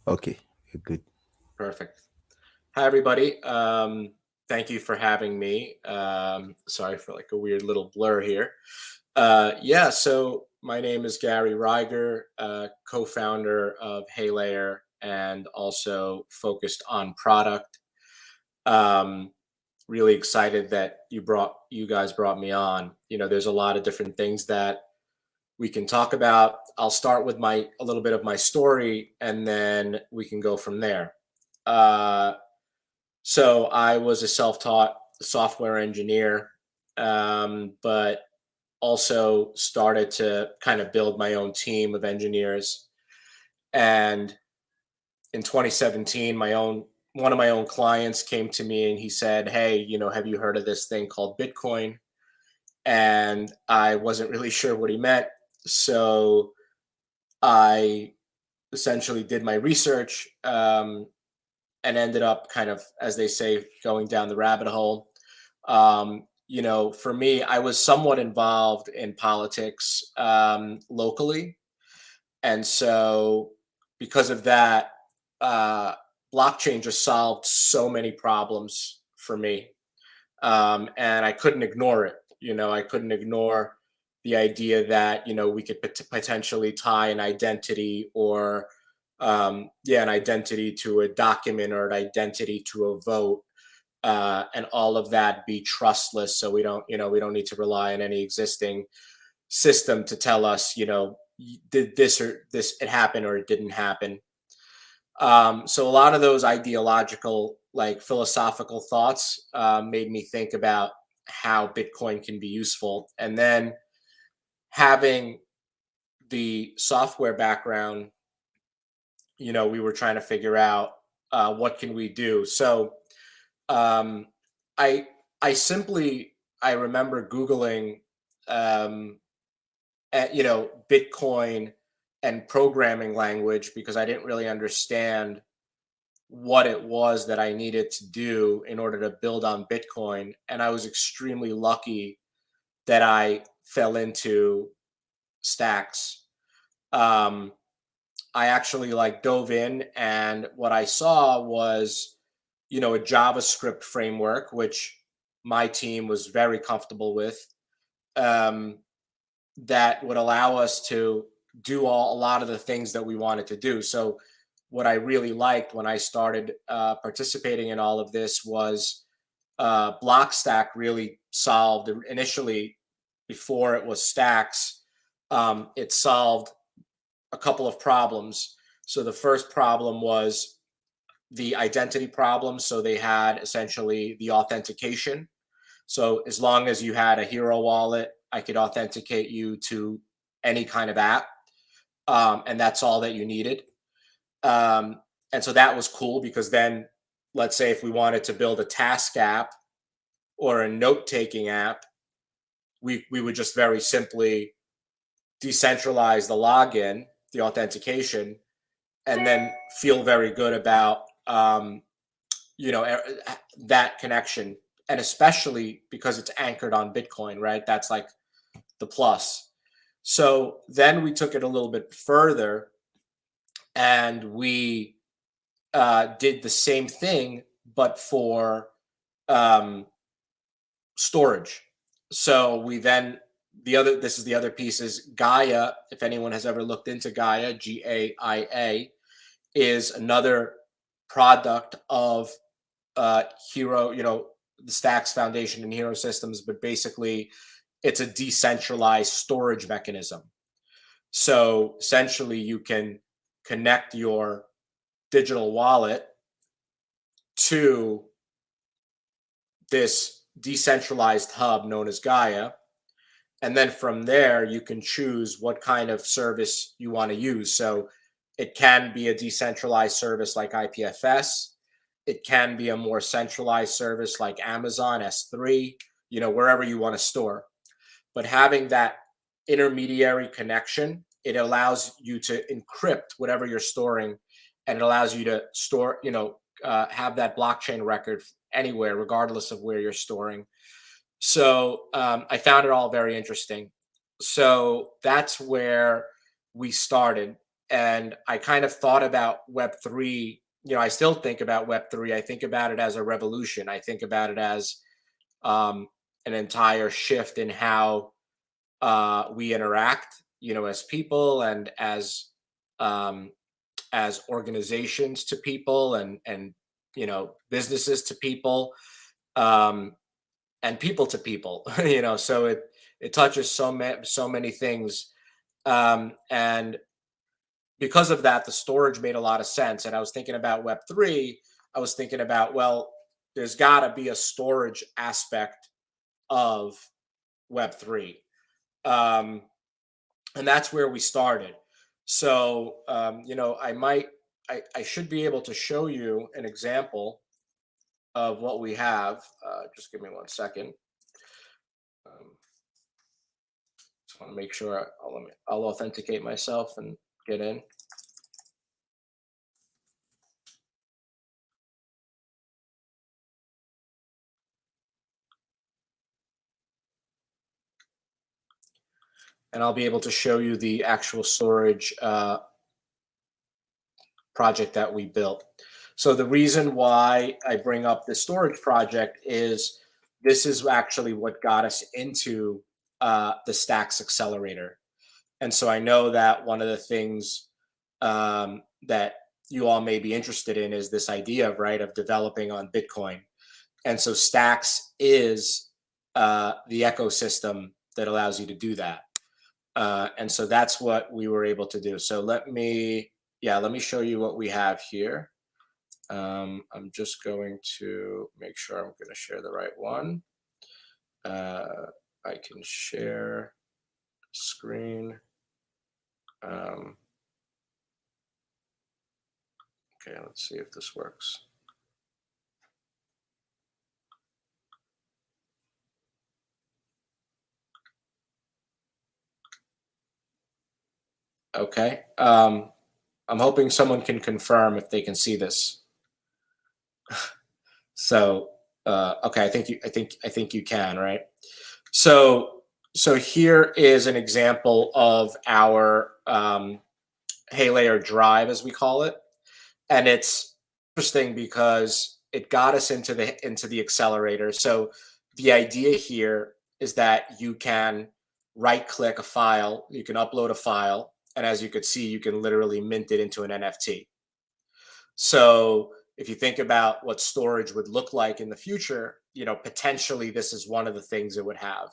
Okay, you're good. Perfect. Hi, everybody. Thank you for having me. Sorry for like a weird little blur here. Yeah, so my name is Gary Reiger, co-founder of Heylayer, and also focused on product. Um, Really excited that you guys brought me on. There's a lot of different things that we can talk about. I'll start with my a little bit of my story, and then we can go from there. Uh, so I was a self-taught software engineer, but also started to kind of build my own team of engineers. And in 2017, my own one of my own clients came to me and he said, "Hey, have you heard of this thing called Bitcoin?" And I wasn't really sure what he meant, so I essentially did my research, and ended up kind of, as they say, going down the rabbit hole. For me, I was somewhat involved in politics locally. And so, because of that, uh, blockchain just solved so many problems for me. And I couldn't ignore it. I couldn't ignore the idea that we could potentially tie an identity, or yeah, an identity to a document, or an identity to a vote, and all of that be trustless. So we don't need to rely on any existing system to tell us, did this or this it happened or it didn't happen. So a lot of those ideological, like philosophical thoughts, made me think about how Bitcoin can be useful. And then, having the software background, we were trying to figure out what can we do. So um, I I remember Googling, um, Bitcoin and programming language, because I didn't really understand what it was that I needed to do in order to build on Bitcoin. And I was extremely lucky that I fell into stacks. Um, I actually like dove in, and what I saw was, a JavaScript framework, which my team was very comfortable with, um, that would allow us to do a lot of the things that we wanted to do. So, what I really liked when I started participating in all of this was, Blockstack really solved initially, before it was Stacks. It solved a couple of problems. So the first problem was the identity problem. So they had essentially the authentication. So as long as you had a Hero wallet, I could authenticate you to any kind of app, and that's all that you needed. Um, and so that was cool, because then, let's say if we wanted to build a task app or a note taking app, we would just very simply decentralize the login, the authentication, and then feel very good about, you know that connection. And especially because it's anchored on Bitcoin, right? That's like the plus. So then we took it a little bit further, and we did the same thing, but for um, storage. So we then the other this is the other piece is Gaia. If anyone has ever looked into Gaia, GAIA, is another product of Hero, the Stacks Foundation and Hero Systems, but basically it's a decentralized storage mechanism. So essentially, you can connect your digital wallet to this decentralized hub known as Gaia. And then from there, you can choose what kind of service you want to use. So it can be a decentralized service like IPFS. It can be a more centralized service like Amazon S3, wherever you want to store. But having that intermediary connection, it allows you to encrypt whatever you're storing, and it allows you to store, have that blockchain record anywhere, regardless of where you're storing. So I found it all very interesting. So that's where we started. And I kind of thought about Web3. I still think about Web3. I think about it as a revolution. I think about it as um, an entire shift in how we interact, as people and um, as organizations to people, and businesses to people, um, and people to people. So it touches so many things, and because of that, the storage made a lot of sense. And I was thinking about Web3. I was thinking about, well, there's got to be a storage aspect of Web3. Um, and that's where we started. So, I should be able to show you an example of what we have. Just give me 1 second. Just want to make sure I'll authenticate myself and get in. And I'll be able to show you the actual storage project that we built. So the reason why I bring up this storage project is this is actually what got us into the Stacks Accelerator. And so I know that one of the things that you all may be interested in is this idea of, right, of developing on Bitcoin. And so Stacks is the ecosystem that allows you to do that. And so that's what we were able to do. So let me show you what we have here. I'm just going to make sure I'm going to share the right one. I can share screen. Okay, let's see if this works. Okay. I'm hoping someone can confirm if they can see this. So, okay, I think you can, right? So, here is an example of our Heylayer drive, as we call it, and it's interesting because it got us into the accelerator. So, the idea here is that you can right-click a file, you can upload a file, and as you could see, you can literally mint it into an NFT. So if you think about what storage would look like in the future, potentially this is one of the things it would have.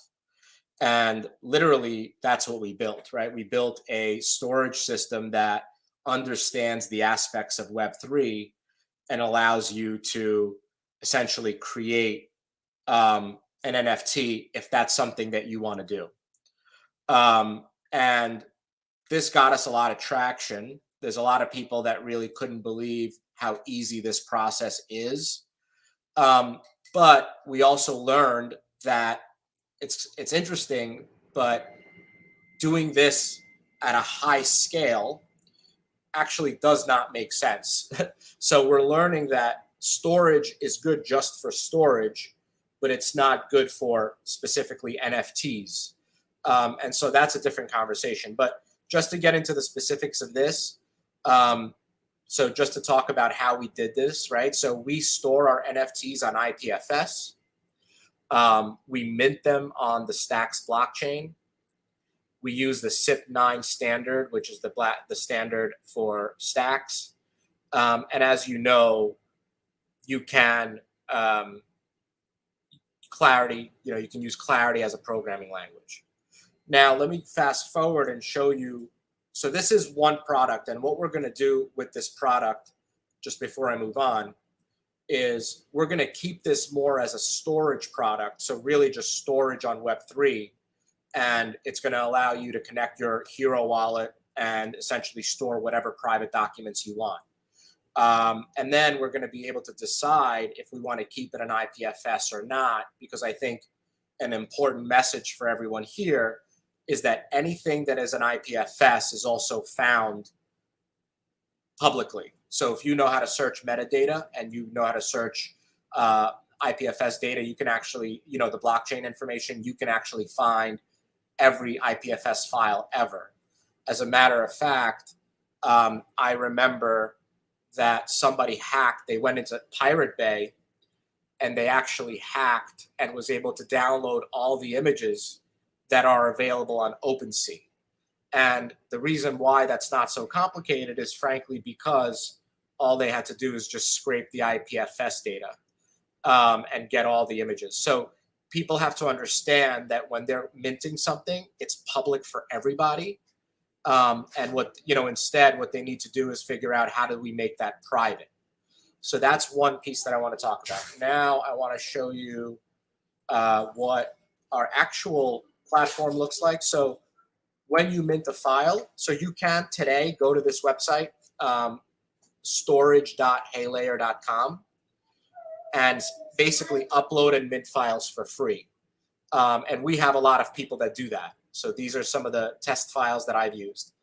And literally, that's what we built, right? We built a storage system that understands the aspects of Web3 and allows you to essentially create an NFT if that's something that you want to do. And this got us a lot of traction. There's a lot of people that really couldn't believe how easy this process is. But we also learned that it's interesting, but doing this at a high scale actually does not make sense. So we're learning that storage is good just for storage, but it's not good for specifically NFTs. And so that's a different conversation. But just to get into the specifics of this, so just to talk about how we did this, right? So we store our NFTs on IPFS. We mint them on the Stacks blockchain. We use the SIP9 standard, which is the standard for Stacks. And as you know, you can Clarity, you can use Clarity as a programming language. Now, let me fast forward and show you. So this is one product, and what we're going to do with this product, just before I move on, is we're going to keep this more as a storage product. So really just storage on Web3, and it's going to allow you to connect your Hero wallet and essentially store whatever private documents you want. And then we're going to be able to decide if we want to keep it an IPFS or not, because I think an important message for everyone here is that anything that is an IPFS is also found publicly. So if you know how to search metadata and you know how to search IPFS data, you can actually, the blockchain information, you can actually find every IPFS file ever. As a matter of fact, I remember that somebody hacked. They went into Pirate Bay and they actually hacked and was able to download all the images that are available on OpenSea. And the reason why that's not so complicated is frankly because all they had to do is just scrape the IPFS data and get all the images. So people have to understand that when they're minting something, it's public for everybody. And what, instead, what they need to do is figure out how do we make that private. So that's one piece that I want to talk about. Now I want to show you what our actual platform looks like. So when you mint a file, so you can today go to this website, storage.heylayer.com, and basically upload and mint files for free. And we have a lot of people that do that. So these are some of the test files that I've used.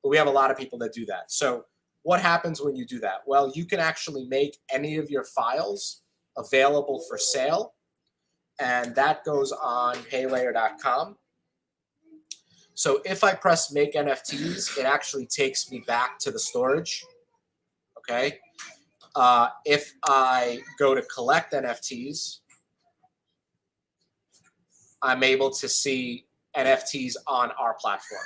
But we have a lot of people that do that. So what happens when you do that? Well, you can actually make any of your files available for sale. And that goes on heylayer.com. So if I press make NFTs, it actually takes me back to the storage. Okay. If I go to collect NFTs, I'm able to see NFTs on our platform.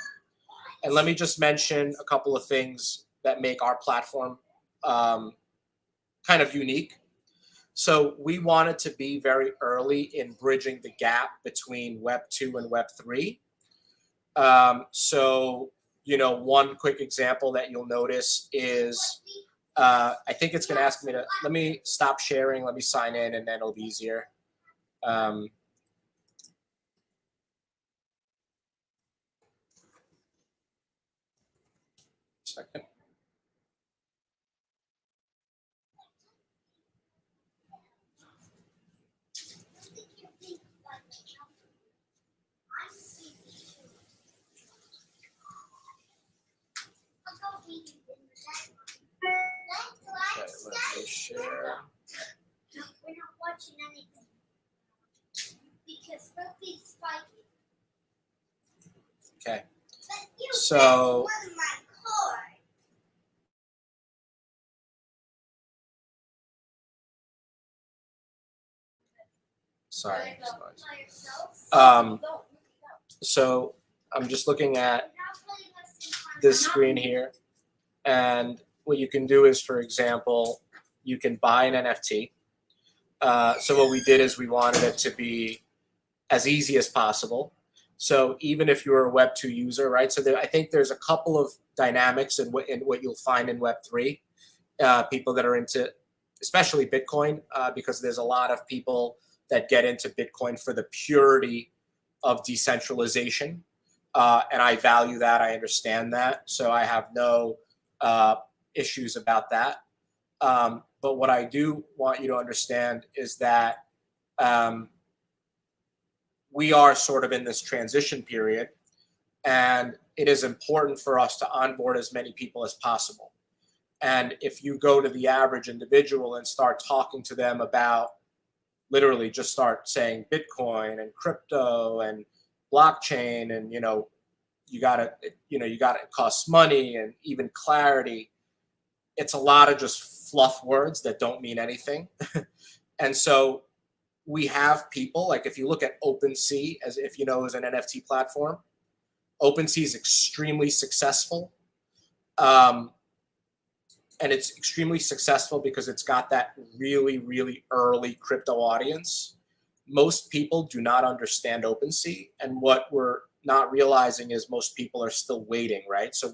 And let me just mention a couple of things that make our platform kind of unique. So we wanted to be very early in bridging the gap between Web 2 and Web 3. So, one quick example that you'll notice is I think it's going to ask me to, let me stop sharing, let me sign in, and then it'll be easier. Second. Okay, let me share. No, we're not watching anything. Because Sophie's fighting. Okay. But you So won my card. sorry. Um, So I'm just looking at this screen here, and what you can do is, for example, you can buy an NFT. So what we did is we wanted it to be as easy as possible. So even if you're a Web 2 user, right? So I think there's a couple of dynamics in what you'll find in Web 3. People that are into, especially Bitcoin, because there's a lot of people that get into Bitcoin for the purity of decentralization. And I value that. I understand that. So I have no issues about that. But what I do want you to understand is that we are sort of in this transition period, and it is important for us to onboard as many people as possible. And if you go to the average individual and start talking to them about, literally just start saying Bitcoin and crypto and blockchain, and you gotta it costs money, and even clarity, it's a lot of just fluff words that don't mean anything. And so we have people, like if you look at OpenSea, as if as an NFT platform, OpenSea is extremely successful. And it's extremely successful because it's got that really, really early crypto audience. Most people do not understand OpenSea, and what we're not realizing is most people are still waiting, right? So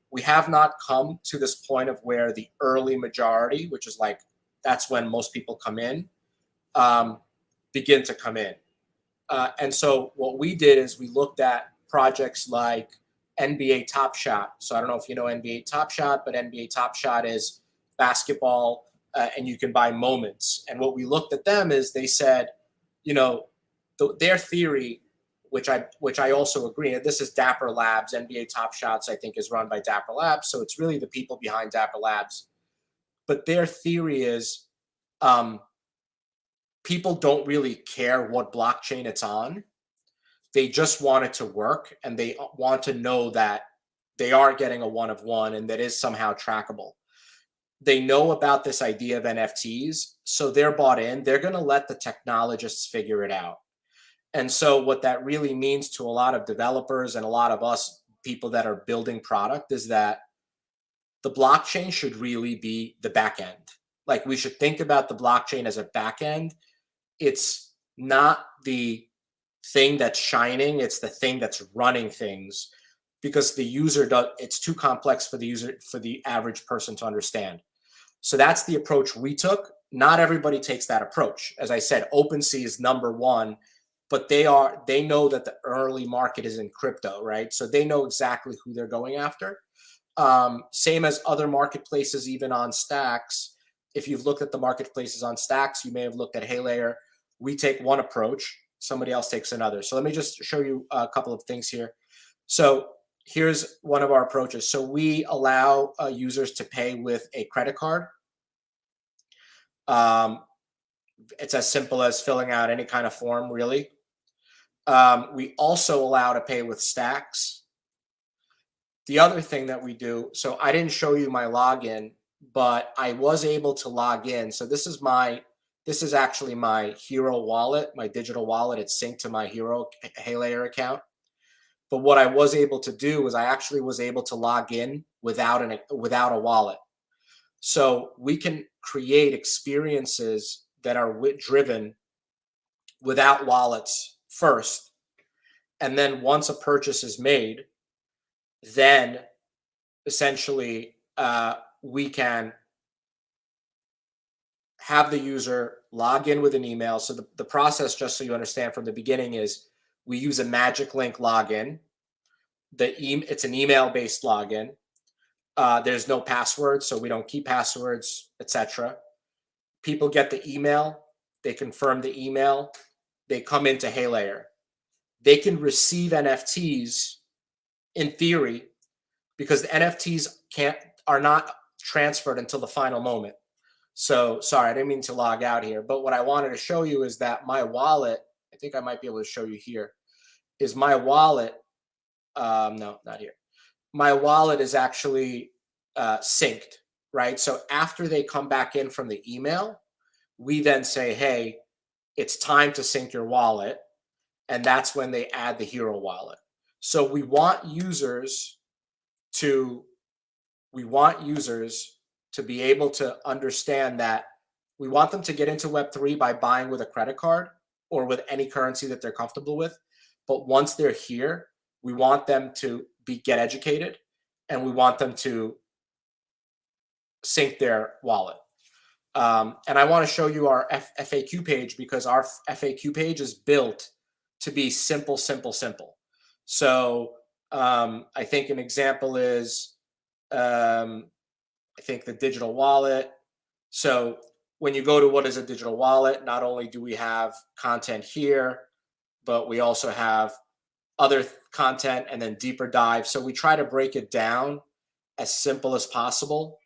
we have not come to this point of where the early majority, which is like, that's when most people come in, begin to come in. And so what we did is we looked at projects like NBA Top Shot. So I don't know if you know NBA Top Shot, but NBA Top Shot is basketball, and you can buy moments. And what we looked at them is they said, their theory, which I also agree. And this is Dapper Labs. NBA Top Shots, I think, is run by Dapper Labs. So it's really the people behind Dapper Labs. But their theory is people don't really care what blockchain it's on. They just want it to work, and they want to know that they are getting a one of one and that is somehow trackable. They know about this idea of NFTs, so they're bought in. They're going to let the technologists figure it out. And so what that really means to a lot of developers and a lot of us people that are building product is that the blockchain should really be the back end. Like, we should think about the blockchain as a back end. It's not the thing that's shining, it's the thing that's running things, because the user does, it's too complex for the user, for the average person to understand. So that's the approach we took. Not everybody takes that approach. As I said, OpenSea is number one, but they know that the early market is in crypto, right? So they know exactly who they're going after. Same as other marketplaces, even on Stacks. If you've looked at the marketplaces on Stacks, you may have looked at Heylayer. We take one approach, somebody else takes another. So let me just show you a couple of things here. So here's one of our approaches. So we allow users to pay with a credit card. It's as simple as filling out any kind of form, really. We also allow to pay with Stacks. The other thing that we do, so I didn't show you my login, but I was able to log in. So this is actually my Hero wallet, my digital wallet. It's synced to my Hero Heylayer account. But what I was able to do is I actually was able to log in without a wallet. So we can create experiences that are driven without wallets first. And then once a purchase is made, then essentially we can have the user log in with an email. So the process, just so you understand from the beginning, is we use a magic link login. It's an email-based login. There's no password, so we don't keep passwords, etc. People get the email, they confirm the email, they come into Heylayer. They can receive NFTs in theory, because the NFTs are not transferred until the final moment. So sorry, I didn't mean to log out here, but what I wanted to show you is that my wallet, I think I might be able to show you here, is my wallet. No, not here. My wallet is actually synced, right? So after they come back in from the email, we then say, hey, it's time to sync your wallet. And that's when they add the Hero wallet. So we want users to be able to understand that we want them to get into Web3 by buying with a credit card or with any currency that they're comfortable with. But once they're here, we want them to get educated, and we want them to sync their wallet. And I want to show you our FAQ page, because our FAQ page is built to be simple. So I think an example is, I think the digital wallet. So when you go to what is a digital wallet, not only do we have content here, but we also have other content and then deeper dive. So we try to break it down as simple as possible.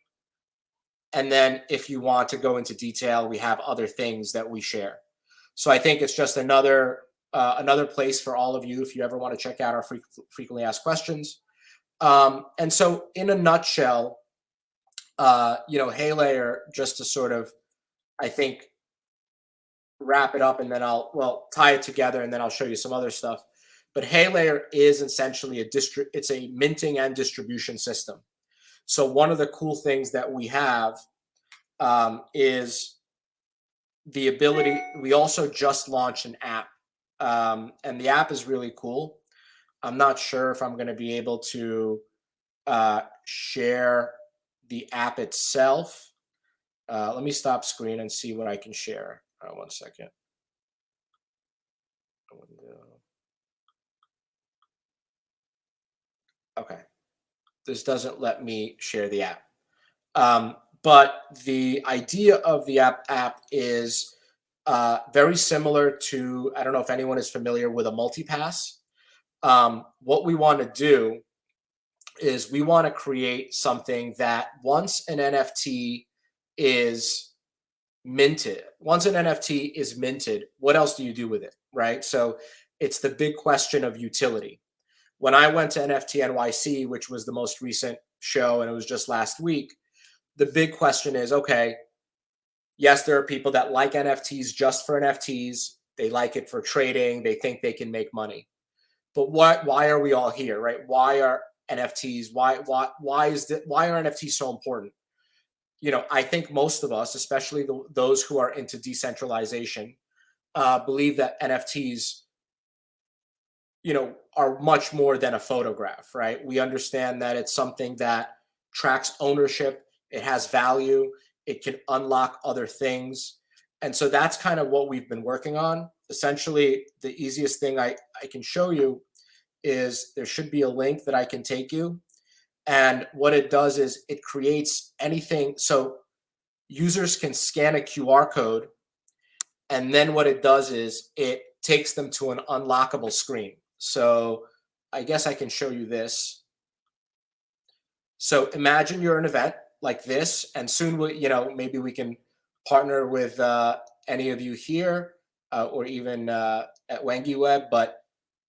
And then if you want to go into detail, we have other things that we share. So I think it's just another place for all of you if you ever want to check out our frequently asked questions. And so in a nutshell, Heylayer, just to sort of, I think, wrap it up, and then I'll tie it together, and then I'll show you some other stuff. But Heylayer is essentially it's a minting and distribution system. So one of the cool things that we have is the ability. We also just launched an app, and the app is really cool. I'm not sure if I'm going to be able to share the app itself. Let me stop screen and see what I can share. 1 second. Okay. This doesn't let me share the app. But the idea of the app is very similar to, I don't know if anyone is familiar with a Multipass. What we want to do is we want to create something that once an NFT is minted, what else do you do with it, right? So it's the big question of utility. when I went to NFT NYC, which was the most recent show, and it was just last week, the big question is, okay, yes, there are people that like NFTs just for NFTs. They like it for trading. They think they can make money. But why are we all here, right? Why are NFTs? Why are NFTs so important? I think most of us, especially those who are into decentralization, believe that NFTs, are much more than a photograph, right? We understand that it's something that tracks ownership. It has value. It can unlock other things. And so that's kind of what we've been working on. Essentially, the easiest thing I can show you is there should be a link that I can take you. And what it does is it creates anything. So users can scan a QR code. And then what it does is it takes them to an unlockable screen. So I guess I can show you this. So imagine you're an event like this, and soon maybe we can partner with any of you here or even at Wengi Web. But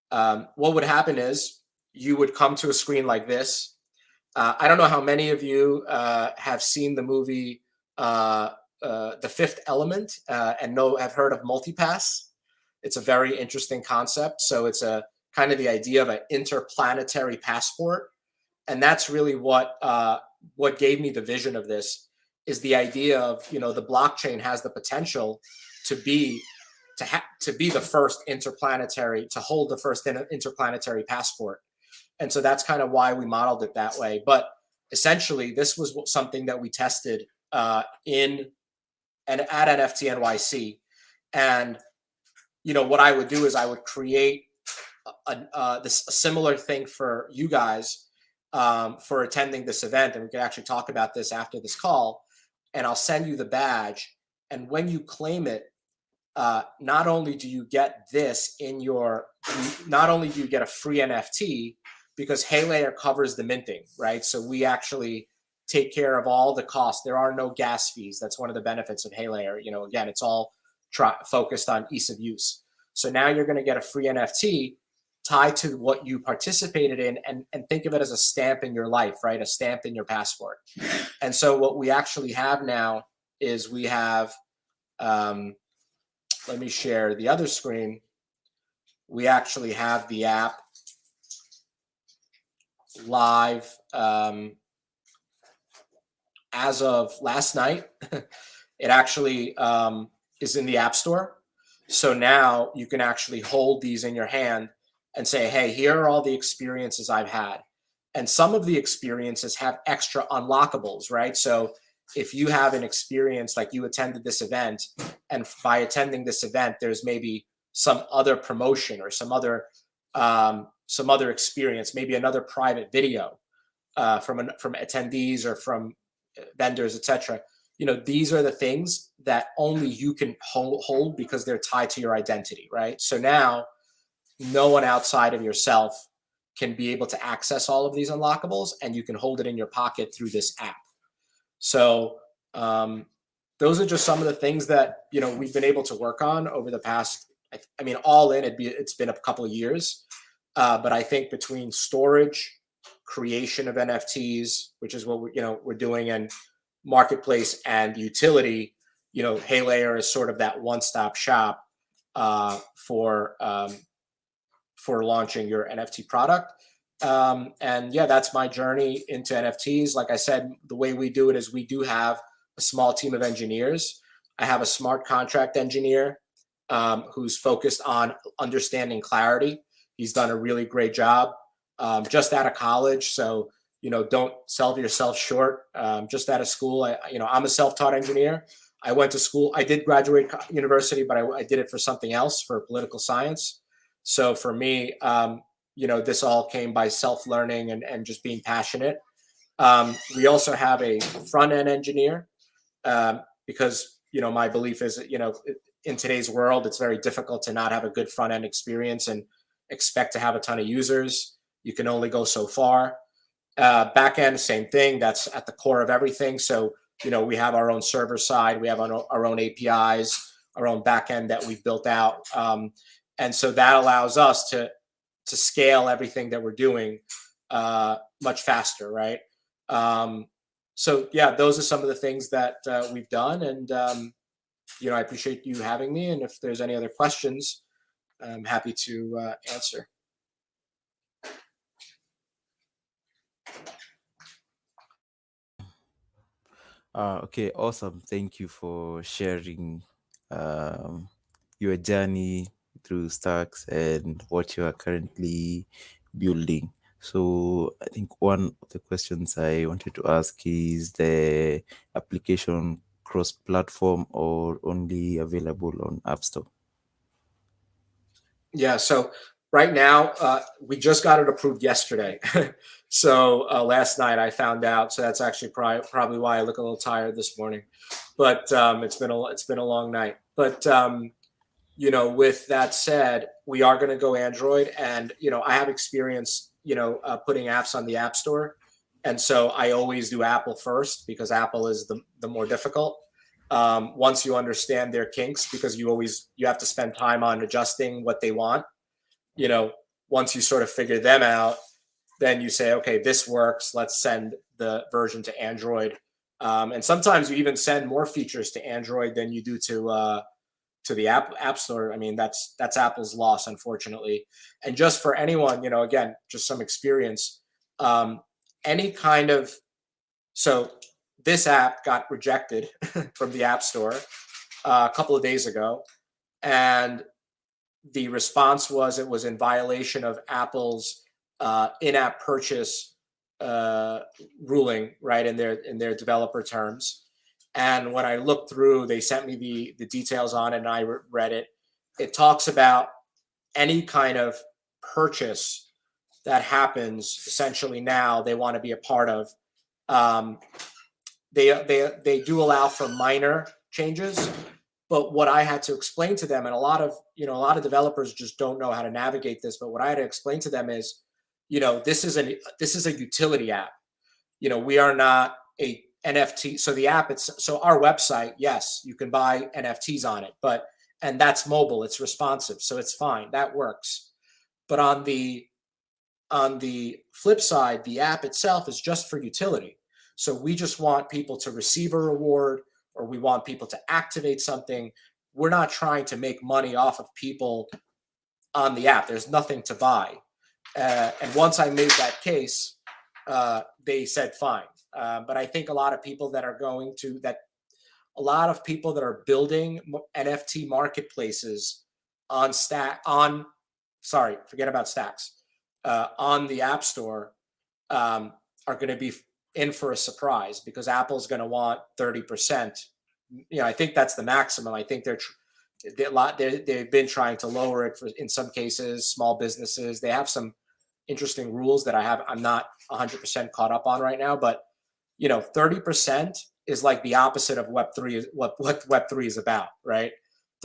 what would happen is you would come to a screen like this. I don't know how many of you have seen the movie The Fifth Element and have heard of Multipass. It's a very interesting concept. So it's a kind of the idea of an interplanetary passport. And that's really what gave me the vision of this, is the idea of, the blockchain has the potential to be the first interplanetary, to hold the first interplanetary passport. And so that's kind of why we modeled it that way. But essentially, this was something that we tested at NFT NYC. And what I would do is I would create a similar thing for you guys for attending this event, and we can actually talk about this after this call. And I'll send you the badge, and when you claim it, not only do you get this not only do you get a free NFT, because Heylayer covers the minting, right? So we actually take care of all the costs. There are no gas fees. That's one of the benefits of Heylayer. Again, it's all focused on ease of use. So now you're going to get a free NFT tied to what you participated in, and think of it as a stamp in your life, right? A stamp in your passport. And so what we actually have now is we have, let me share the other screen. We actually have the app live as of last night. It actually is in the App Store. So now you can actually hold these in your hand and say, hey, here are all the experiences I've had. And some of the experiences have extra unlockables, right? So if you have an experience like you attended this event, and by attending this event, there's maybe some other promotion or some other experience, maybe another private video from attendees or from vendors, etc. These are the things that only you can hold because they're tied to your identity, right? So now no one outside of yourself can be able to access all of these unlockables, and you can hold it in your pocket through this app. So those are just some of the things that we've been able to work on over the past. I mean, all in, it's been a couple of years, but I think between storage, creation of NFTs, which is what we're doing, and marketplace and utility, Heylayer is sort of that one-stop shop for launching your NFT product. And yeah, that's my journey into NFTs. Like I said, the way we do it is we do have a small team of engineers. I have a smart contract engineer who's focused on understanding clarity. He's done a really great job just out of college. So, don't sell yourself short. Just out of school, I'm a self-taught engineer. I went to school. I did graduate university, but I did it for something else, for political science. So for me, this all came by self-learning and just being passionate. We also have a front-end engineer because, my belief is that, in today's world, it's very difficult to not have a good front-end experience and expect to have a ton of users. You can only go so far. Back-end, same thing. That's at the core of everything. So, we have our own server side. We have our own APIs, our own back-end that we've built out. And so that allows us to scale everything that we're doing much faster, right? So yeah, those are some of the things that we've done, and I appreciate you having me. And if there's any other questions, I'm happy to answer. Okay, awesome. Thank you for sharing um, your journey through Stacks and what you are currently building. So, I think one of the questions I wanted to ask is the application cross platform or only available on App Store? Yeah, so right now, we just got it approved yesterday. So last night I found out. So that's actually probably why I look a little tired this morning. But it's been a long night. But with that said, we are going to go Android, and I have experience, putting apps on the App Store, and so I always do Apple first because Apple is the more difficult. Once you understand their kinks, because you have to spend time on adjusting what they want. You know, Once you sort of figure them out, then you say, okay, this works. Let's send the version to Android. And sometimes you even send more features to Android than you do to the app store. I mean, that's Apple's loss, unfortunately. And just for anyone, again, just some experience. Um, any kind of so this app got rejected from the App Store a couple of days ago, and the response was it was in violation of Apple's in-app purchase uh, ruling, right, in their developer terms. And when I looked through, they sent me the details on it, and I read it. It talks about any kind of purchase that happens essentially now they want to be a part of. Um, they do allow for minor changes, but what I had to explain to them, and a lot of developers just don't know how to navigate this, but what I had to explain to them is, this is a utility app. We are not a NFT. So our website, yes, you can buy NFTs on it, and that's mobile, it's responsive, so it's fine, that works. But on the flip side, the app itself is just for utility. So we just want people to receive a reward, or we want people to activate something. We're not trying to make money off of people on the app. There's nothing to buy. And once I made that case, they said fine. But I think a lot of people that are building NFT marketplaces forget about Stacks, on the App Store, are going to be in for a surprise, because Apple's going to want 30%. I think that's the maximum. I think they've been trying to lower it in some cases. Small businesses, they have some interesting rules that I'm not 100% caught up on right now, but 30% is like the opposite of Web3, what Web3 is about, right?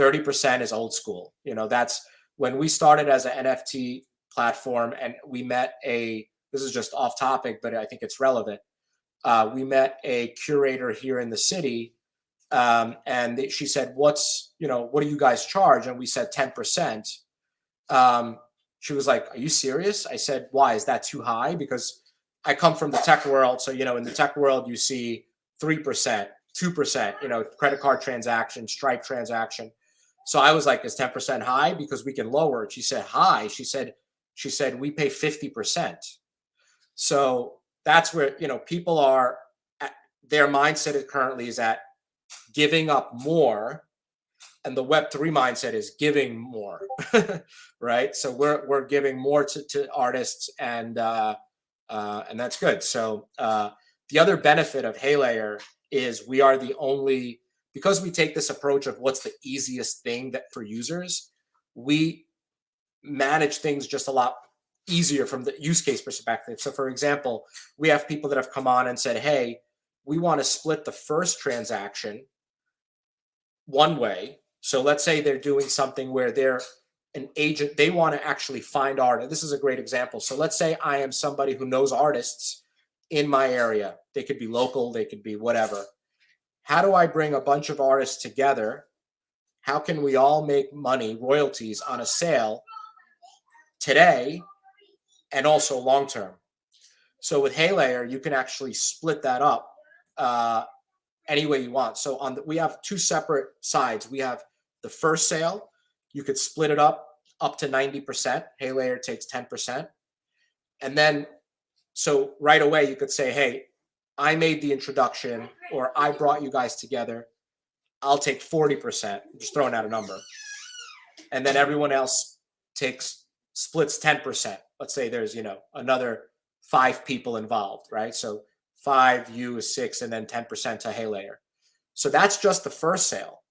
30% is old school. That's when we started as an NFT platform, and we met this is just off topic, but I think it's relevant. We met a curator here in the city, and she said, what do you guys charge? And we said 10%. She was like, are you serious? I said, why? Is that too high? Because I come from the tech world. So, in the tech world, you see 3%, 2%, credit card transaction, Stripe transaction. So I was like, is 10% high? Because we can lower it. She said, high. She said, we pay 50%. So that's where, people are, their mindset currently is at giving up more, and the Web3 mindset is giving more, right? So we're giving more to artists, and that's good. So the other benefit of Heylayer is we are the only, because we take this approach of what's the easiest thing that for users, we manage things just a lot easier from the use case perspective. So for example, we have people that have come on and said, hey, we want to split the first transaction one way. So let's say they're doing something where they're an agent, they want to actually find art. This is a great example. So let's say I am somebody who knows artists in my area. They could be local, they could be whatever. How do I bring a bunch of artists together? How can we all make money, royalties on a sale today, and also long term. So with Heylayer, you can actually split that up any way you want. So we have two separate sides. We have the first sale. You could split it up to 90%. Heylayer takes 10%. And then, so right away you could say, hey, I made the introduction, or I brought you guys together. I'll take 40%. I'm just throwing out a number. And then everyone else splits 10%. Let's say there's, another 5 people involved, right? So 5, you is 6, and then 10% to Heylayer. So that's just the first sale.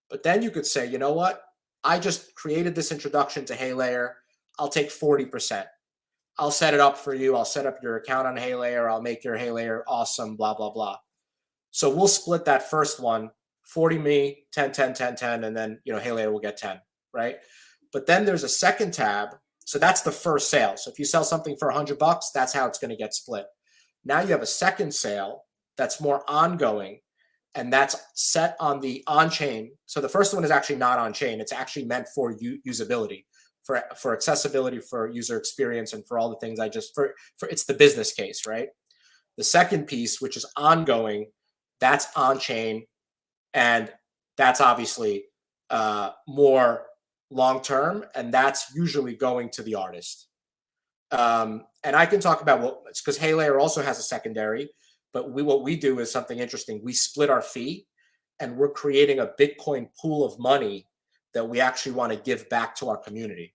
But then you could say, you know what? I just created this introduction to Heylayer. I'll take 40%. I'll set it up for you. I'll set up your account on Heylayer. I'll make your Heylayer awesome, blah, blah, blah. So we'll split that first one, 40 me, 10, 10, 10, 10, and then, Heylayer will get 10, right? But then there's a second tab. So that's the first sale. So if you sell something for $100, that's how it's going to get split. Now you have a second sale that's more ongoing, and that's set on the on-chain. So the first one is actually not on-chain. It's actually meant for usability, for accessibility, for user experience, and for all the things for it's the business case, right? The second piece, which is ongoing, that's on-chain, and that's obviously more long-term, and that's usually going to the artist. And I can talk about it's because Heylayer also has a secondary, but what we do is something interesting. We split our fee, and we're creating a Bitcoin pool of money that we actually want to give back to our community.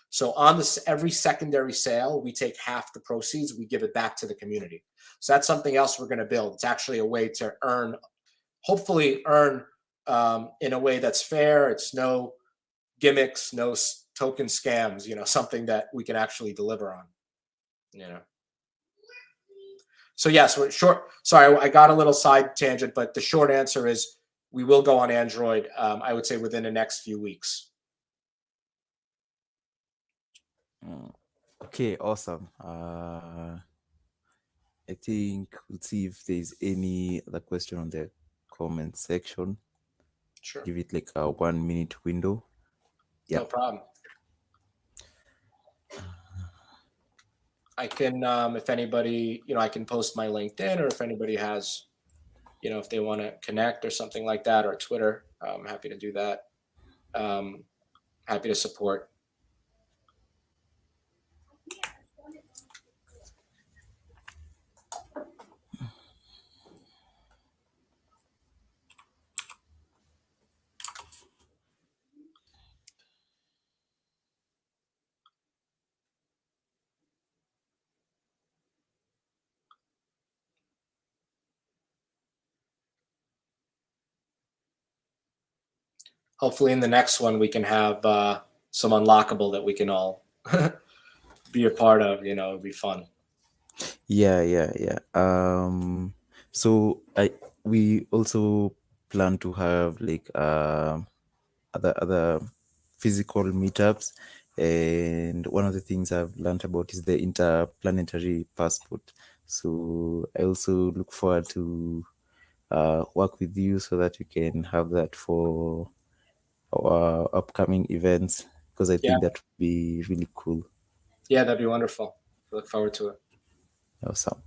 So on every secondary sale, we take half the proceeds, we give it back to the community. So that's something else we're going to build. It's actually a way to hopefully earn in a way that's fair. It's no gimmicks, no token scams, something that we can actually deliver on, So yes, sorry, I got a little side tangent, but the short answer is we will go on Android, I would say within the next few weeks. Okay, awesome. I think we'll see if there's any other question on the comment section. Sure. Give it like a 1 minute window. Yeah. No problem. I can, if anybody, I can post my LinkedIn, or if anybody has, if they want to connect or something like that, or Twitter, I'm happy to do that. Happy to support. Hopefully in the next one, we can have some unlockable that we can all be a part of, it'll be fun. Yeah. So we also plan to have like other physical meetups, and one of the things I've learned about is the interplanetary passport. So I also look forward to work with you so that we can have that for our upcoming events, because I think that would be really cool. Yeah, that'd be wonderful. I look forward to it. Awesome.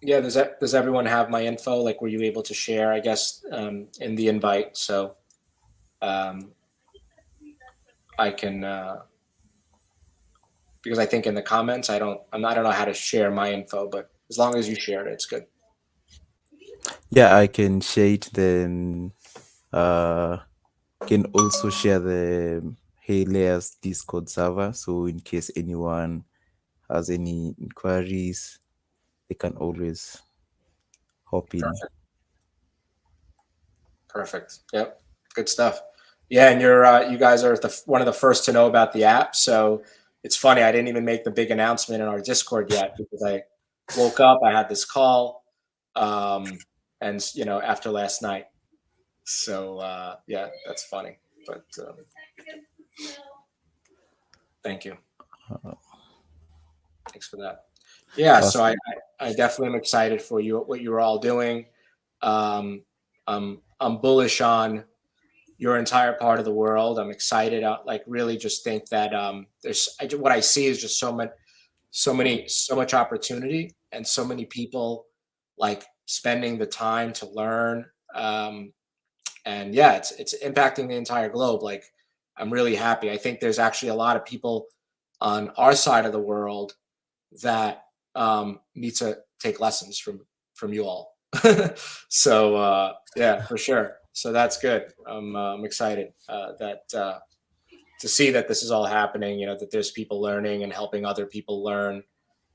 Yeah, does everyone have my info? Like, were you able to share, I guess, in the invite? So I can, because I think in the comments, I don't know how to share my info, but as long as you share it, it's good. Yeah, I can share it. Then can also share the Heylayers Discord server. So in case anyone has any inquiries, they can always hop in. Perfect. Yep. Good stuff. Yeah, and you guys are one of the first to know about the app. So it's funny, I didn't even make the big announcement in our Discord yet, because I woke up, I had this call, and after last night. So yeah, that's funny. But thank you. Thanks for that. Yeah, so I definitely am excited for what you're all doing. I'm bullish on your entire part of the world. I'm excited. Like really just think that what I see is just so much opportunity and so many people like spending the time to learn. And yeah, it's impacting the entire globe. Like I'm really happy. I think there's actually a lot of people on our side of the world that need to take lessons from you all. So yeah, for sure. So that's good. I'm excited to see that this is all happening. You know, that there's people learning and helping other people learn.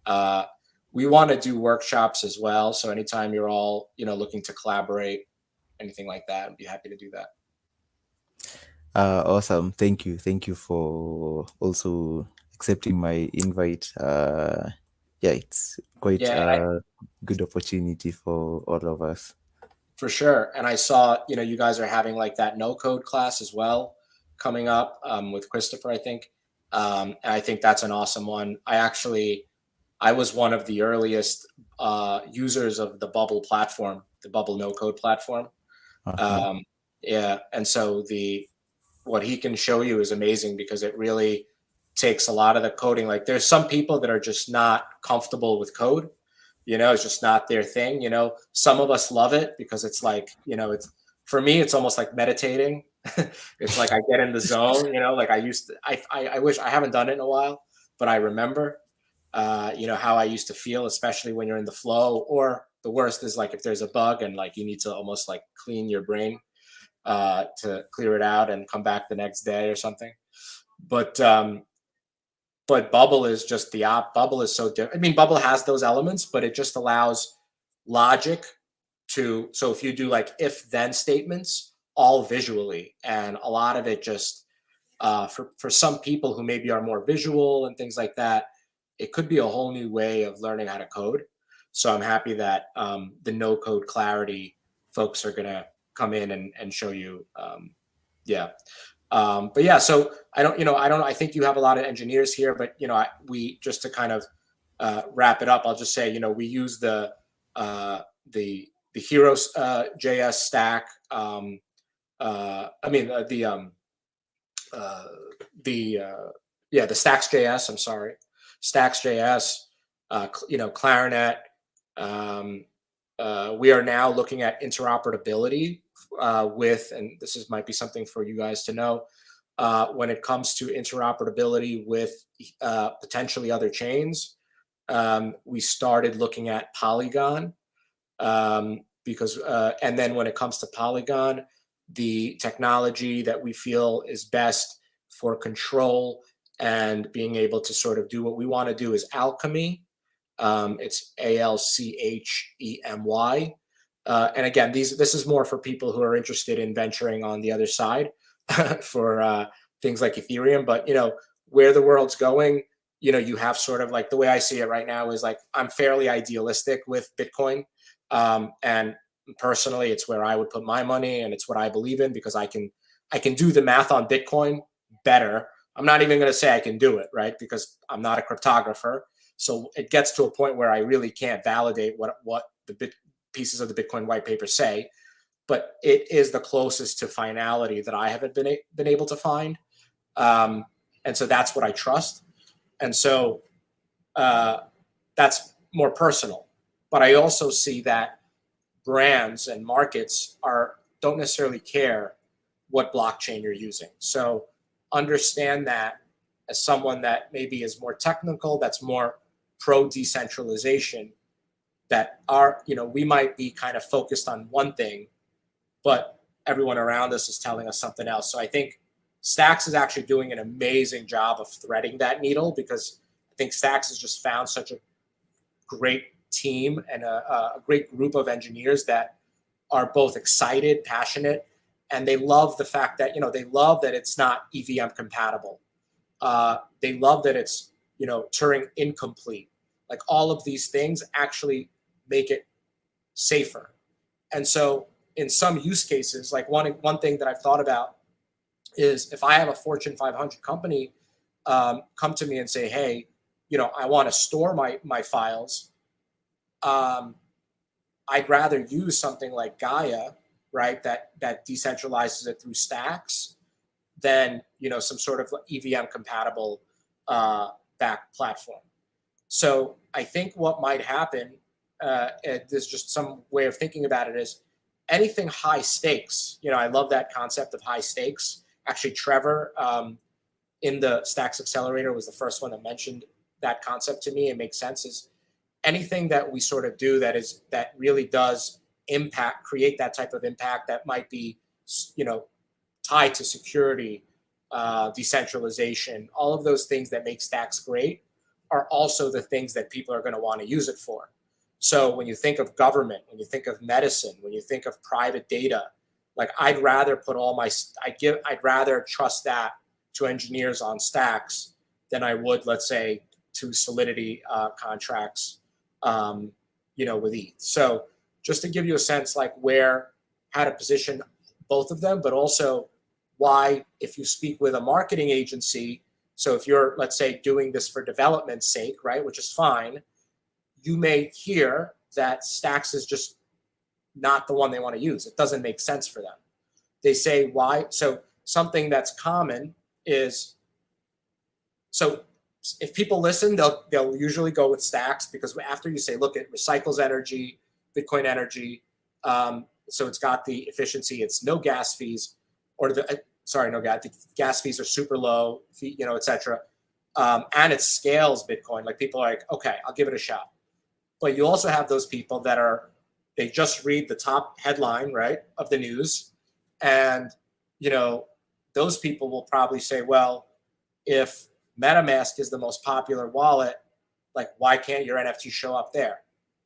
Uh, we want to do workshops as well. So anytime you're all looking to collaborate, anything like that, I'd be happy to do that. Awesome. Thank you. Thank you for also accepting my invite. Yeah, it's quite Yeah, a good opportunity for all of us. for sure. And I saw, you guys are having like that no code class as well coming up with Christopher, I think. And I think that's an awesome one. I was one of the earliest users of the Bubble platform, the Bubble no code platform. Uh-huh. Yeah. And so what he can show you is amazing because it really takes a lot of the coding. Like there's some people that are just not comfortable with code. It's just not their thing. Some of us love it because it's like, it's for me, it's almost like meditating. It's like I get in the zone, like I used to, I wish I haven't done it in a while, but I remember, how I used to feel, especially when you're in the flow, or the worst is like if there's a bug and like you need to almost like clean your brain to clear it out and come back the next day or something. But Bubble is just Bubble is so different. I mean, Bubble has those elements, but it just allows logic so if you do like if then statements all visually, and a lot of it just for some people who maybe are more visual and things like that, it could be a whole new way of learning how to code. So I'm happy that the no code clarity folks are gonna come in and show you. Yeah. But yeah, so I think you have a lot of engineers here, but we just to kind of wrap it up, I'll just say, we use the Heroes JS stack. I mean the Stacks JS. I'm sorry, Stacks JS. Clarinet. We are now looking at interoperability and this might be something for you guys to know when it comes to interoperability with potentially other chains. We started looking at Polygon because, and then when it comes to Polygon, the technology that we feel is best for control and being able to sort of do what we want to do is Alchemy. It's ALCHEMY. And again, this is more for people who are interested in venturing on the other side for things like Ethereum. But where the world's going, you have sort of like the way I see it right now is like I'm fairly idealistic with Bitcoin, and personally, it's where I would put my money, and it's what I believe in because I can do the math on Bitcoin better. I'm not even going to say I can do it, right? Because I'm not a cryptographer. So it gets to a point where I really can't validate what the pieces of the Bitcoin white paper say, but it is the closest to finality that I haven't been able to find, and so that's what I trust, and so that's more personal. But I also see that brands and markets don't necessarily care what blockchain you're using. So understand that as someone that maybe is more technical, that's more pro decentralization, that we might be kind of focused on one thing, but everyone around us is telling us something else. So I think Stacks is actually doing an amazing job of threading that needle because I think Stacks has just found such a great team and a great group of engineers that are both excited, passionate, and they love the fact that they love that it's not EVM compatible. They love that it's Turing incomplete. Like all of these things actually make it safer. And so in some use cases, like one thing that I've thought about is if I have a Fortune 500 company come to me and say, hey, I want to store my files. I'd rather use something like Gaia, right, that decentralizes it through stacks than some sort of EVM compatible back platform. So I think what might happen, there's just some way of thinking about it, is anything high stakes. I love that concept of high stakes. Actually, Trevor in the Stacks Accelerator was the first one that mentioned that concept to me. It makes sense. Is anything that we sort of do that really does create that type of impact that might be, tied to security, decentralization, all of those things that make Stacks great are also the things that people are going to want to use it for. So when you think of government, when you think of medicine, when you think of private data, like I'd rather trust that to engineers on Stacks than I would, let's say, to Solidity contracts, with ETH. So just to give you a sense, like how to position both of them, but also why, if you speak with a marketing agency, so if you're, let's say, doing this for development's sake, right, which is fine, you may hear that Stacks is just not the one they want to use. It doesn't make sense for them. They say why. So something that's common is, so if people listen, they'll usually go with Stacks because after you say, look, it recycles energy, Bitcoin energy, so it's got the efficiency, it's no gas fees, or no gas. The gas fees are super low, et cetera. And it scales Bitcoin. Like people are like, okay, I'll give it a shot. But you also have those people they just read the top headline, right, of the news. And, those people will probably say, well, if MetaMask is the most popular wallet, like why can't your NFT show up there?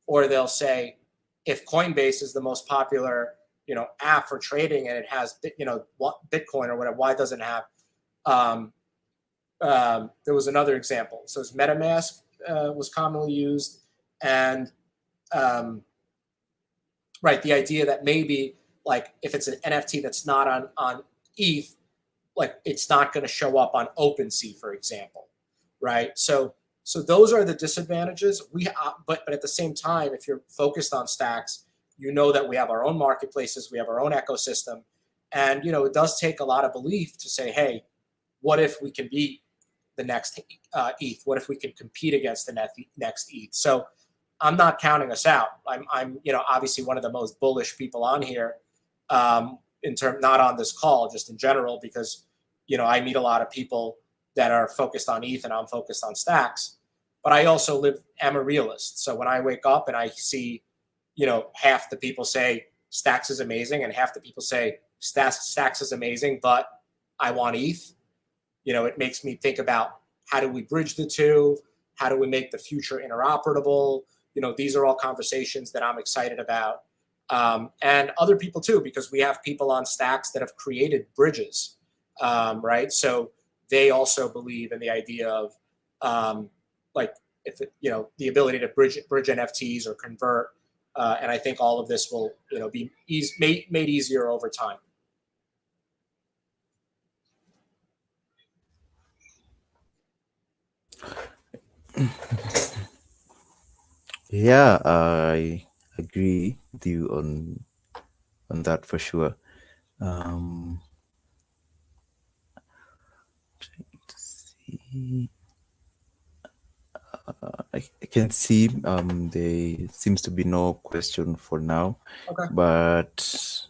Or they'll say, if Coinbase is the most popular, app for trading and it has, Bitcoin or whatever, why doesn't it have? There was another example. So it's MetaMask was commonly used, and right, the idea that maybe like if it's an NFT that's not on ETH, like it's not going to show up on OpenSea, for example, right? So those are the disadvantages. But at the same time, if you're focused on Stacks, that we have our own marketplaces, we have our own ecosystem, and it does take a lot of belief to say, hey, what if we can be the next ETH? What if we can compete against the next ETH? So I'm not counting us out. I'm obviously one of the most bullish people on here, not on this call, just in general, because I meet a lot of people that are focused on ETH and I'm focused on Stacks. But I also am a realist. So when I wake up and I see, half the people say Stacks is amazing and half the people say Stacks is amazing, but I want ETH, it makes me think about how do we bridge the two? How do we make the future interoperable? These are all conversations that I'm excited about. And other people too, because we have people on Stacks that have created bridges, right? So they also believe in the idea of the ability to bridge NFTs or convert. And I think all of this will, be made easier over time. Yeah, I agree with you on that for sure. See, I can see there seems to be no question for now. Okay. But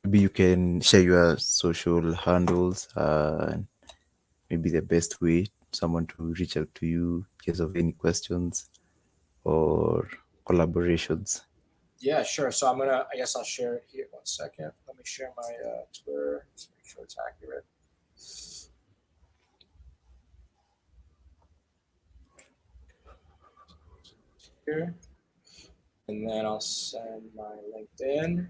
maybe you can share your social handles, maybe the best way someone to reach out to you in case of any questions or collaborations. Yeah, sure. So I guess I'll share it here. 1 second. Let me share my Twitter. Just make sure it's accurate. Here. And then I'll send my LinkedIn.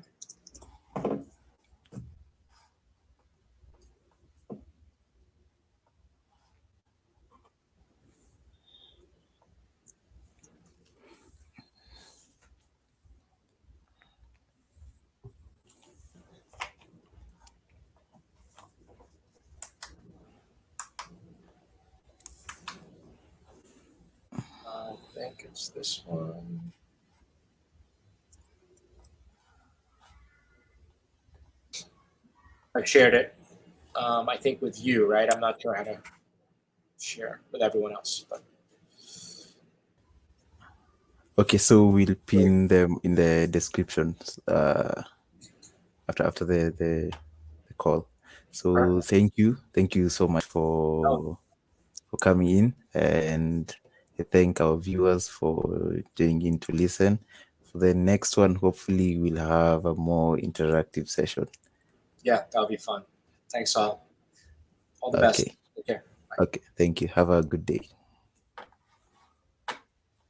I think it's this one. I've shared it. I think with you, right? I'm not sure how to share with everyone else, but Okay, so we'll pin them in the description after the call. So thank you so much for coming in, and I thank our viewers for joining in to listen. For the next one, hopefully we'll have a more interactive session. yeah, that'll be fun. Thanks all. All the best. Okay. Take care. Okay, thank you. Have a good day.